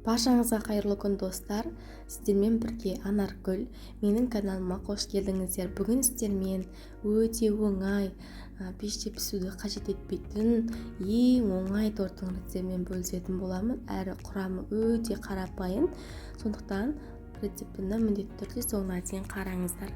Баршаңызға қайырлы күн достар. Сіздермен бірге Анаргүл. Менің каналыма қош келдіңіздер. Бүгін сіздермен өте оңай пеште пісуді қажет етпейтін ең оңай торттың рецептімен бөлісетін боламын. Әрі құрамы өте қарапайым. Сондықтан рецептіні міндетті түрде соңына дейін қараңыздар.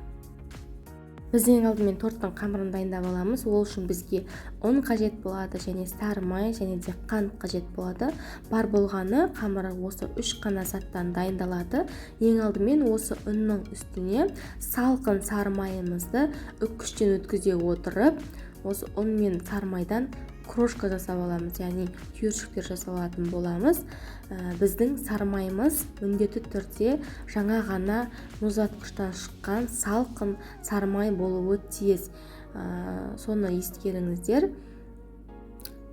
Біз ең алдымен торттың қамырын дайындап аламыз. Ол үшін бізге ұн қажет болады, және сары май, және де қант қажет болады. Бар болғаны қамыры осы 3 қана заттан дайындалады. Ең алдымен осы ұнның үстіне салқын сары майымызды үккіштен өткізе отырып, осы ұн мен сары майдан крошка жасап аламыз, яғни түйіршіктер жасап алатын боламыз. Біздің сары майымыз міндетті түрде жаңа ғана мұздатқыштан шыққан салқын сары май болуы тиіс. Соны ескеріңіздер.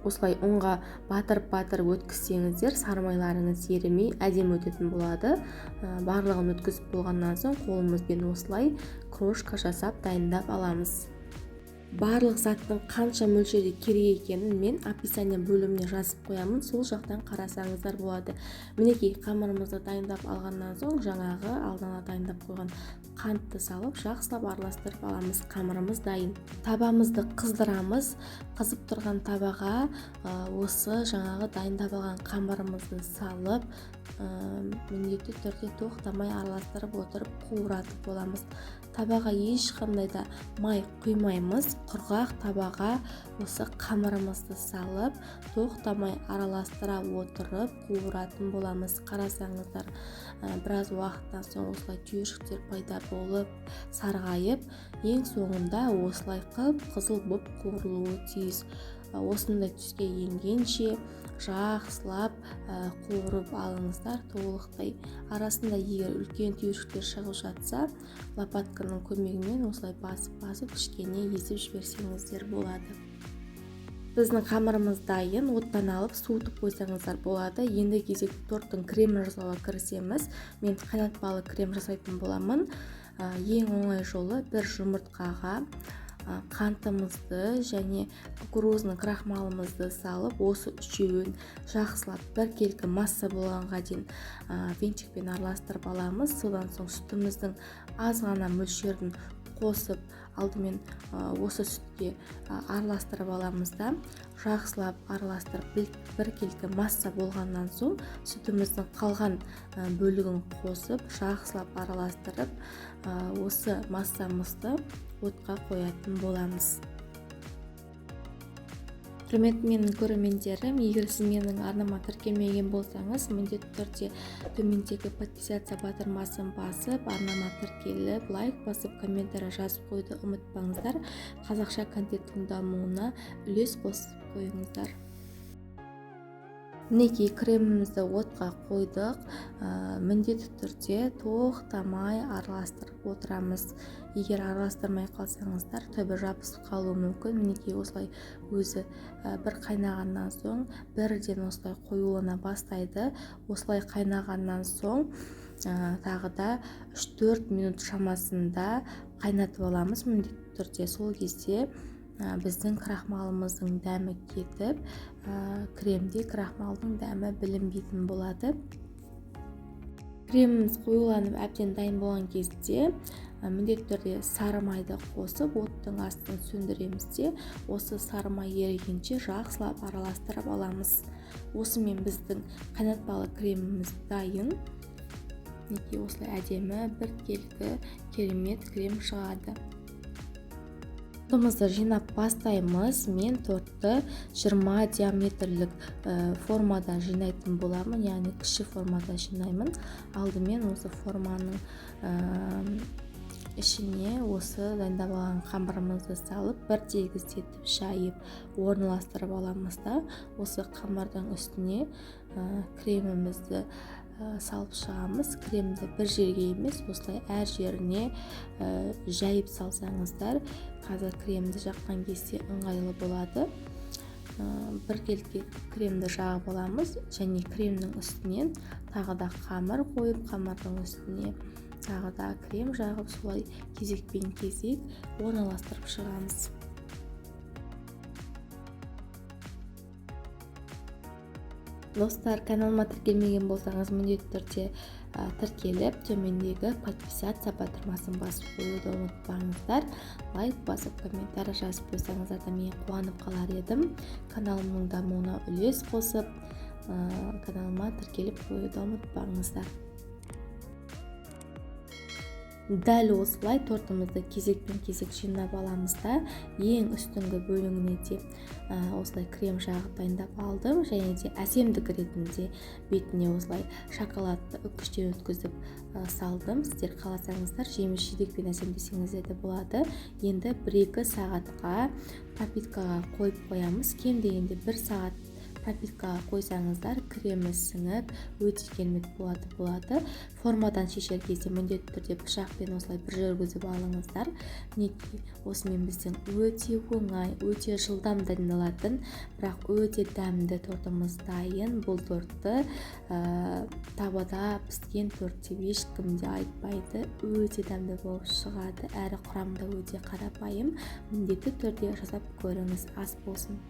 Осылай ұнға батырып өткізсеңіздер, сары майларыңыз ерімей әдемі өтетін болады. Барлығын өткізіп болғаннан соң қолымызбен осылай крошка жасап дайындап аламыз. Барлық заттың қанша мөлшерде керек екенін мен описание бөліміне жазып қоямын, сол жақтан қарасаңыздар болады. Мінекей, қамырымызды дайындап алғаннан соң жаңағы алдына дайындап қойған қантты салып жақсылап араластырып аламыз. Қамырымыз дайын. Табамызды қыздырамыз. Қызып тұрған табаға осы жаңағы дайындап алған қамырымызды салып, міндетті түрде тоқтамай араластырып отырып қуыратып боламыз. Табаға ешқандай да май құймаймыз. Құрғақ табаға осы қамырымызды салып, тоқтамай араластыра отырып қуыратын боламыз. Қарасаңыздар, біраз уақыттан соң осылай түйіршіктер пайда болып, сарғайып, ең соңында осылай қып-қызыл болып қуырылуы тиіс. Осындай түске енгенше жақсылап қуырып алыңыздар толықтай. Арасында егер үлкен түйіршіктер шығып жатса, лопатканың көмегімен осылай басып кішкене езіп жіберсеңіздер болады. Біздің қамырымыз дайын, оттан алып суытып қойсаңыздар болады. Енді кезек торттың кремін жасауға кірісеміз. Мен қайнатпалы крем жасайтын боламын. Ең оңай жолы бір жұмыртқаға қантымызды және кукурузный крахмалымызды салып, осы үшеуін жақсылап біркелкі масса болғанға дейін венчикпен араластырып аламыз. Содан соң сүтіміздің аз ғана мөлшерін қосып, алдымен осы сүтке араластырып аламыз да, жақсылап араластырып біркелкі масса болғаннан соң сүтіміздің қалған бөлігін қосып, жақсылап араластырып, осы массамызды отқа қоятын боламыз. Құрметті менің көрермендерім, егер сіз менің арнама тіркелмеген болсаңыз, міндетті түрде төмендегі подписаться батырмасын басып, арнама тіркеліп, лайк басып, комментарий жазып қойды ұмытпаңыздар. Қазақша контенттің дамуына үлес қосып қойыңыздар. Мінекей, кремімізді отқа қойдық. Міндетті түрде тоқтамай араластырып отырамыз. Егер араластырмай қалсаңыздар, түбі жабысып қалуы мүмкін. Мінекей, осылай өзі бір қайнағаннан соң бірден осылай қоюлана бастайды. Осылай қайнағаннан соң тағы да 3-4 минут шамасында қайнатып аламыз. Міндетті түрде сол кезде біздің крахмалымыздың дәмі кетіп, кремде крахмалдың дәмі білінбейтін болады. Креміміз қоюланып әбден дайын болған кезде міндетті түрде сары майды қосып, оттың астын сөндіреміз де, осы сары май ерігенше жақсылап араластырып аламыз. Осымен біздің қайнатпалы креміміз дайын. Неге осылай әдемі біркелкі керемет крем шығады. Тортымызды жинап бастаймыз. Мен тортты 20 диаметрлік формада жинайтын боламын, яғни кіші формада жинаймын. Алдымен осы форманың ішіне осы дайындап алған қамырымызды салып, бір тегістетіп жайып орналастырып аламыз да, осы қамырдың үстіне кремімізді салып шығамыз. Кремді бір жерге емес, осылай әр жеріне жайып салсаңыздар, қазір кремді жаққан кезде ыңғайлы болады. Біркелкі кремді жағып аламыз, және кремнің үстінен тағы да қамыр қойып, қамырдың үстіне тағы да крем жағып, солай кезекпен кезек орналастырып шығамыз. Достар, каналыма тіркелмеген болсаңыз міндетті түрде тіркеліп, төмендегі подписаться батырмасын басып қоюды ұмытпаңыздар. Лайк басып, комментарий жазып қойсаңыздар да мен қуанып қалар едім. Каналымның дамуына үлес қосып, каналыма тіркеліп қоюды ұмытпаңыздар. Дәл осылай тортымызды кезекпен-кезек жинап аламыз да, ең үстіңгі бөлігіне де осылай крем жағып дайындап алдым, және де әсемдік ретінде бетіне осылай шоколадты үккіштен өткізіп салдым. Сіздер қаласаңыздар жеміс-жидекпен әсемдесеңіздер де болады. Енді 1-2 сағатқа пропиткаға қойып қоямыз. Кем дегенде 1 сағат пропиткаға қойсаңыздар кремі сіңіп өте керемет болады. Формадан шешер кезде міндетті түрде пышақпен осылай бір жүргізіп алыңыздар. Мінекей, осымен біздің өте оңай, өте жылдам дайындалатын, бірақ өте дәмді тортымыз дайын. Бұл тортты табада піскен торт деп ешкім де айтпайды. Өте дәмді болып шығады, әрі құрамда өте қарапайым. Міндетті түрде жасап көріңіз, ас болсын.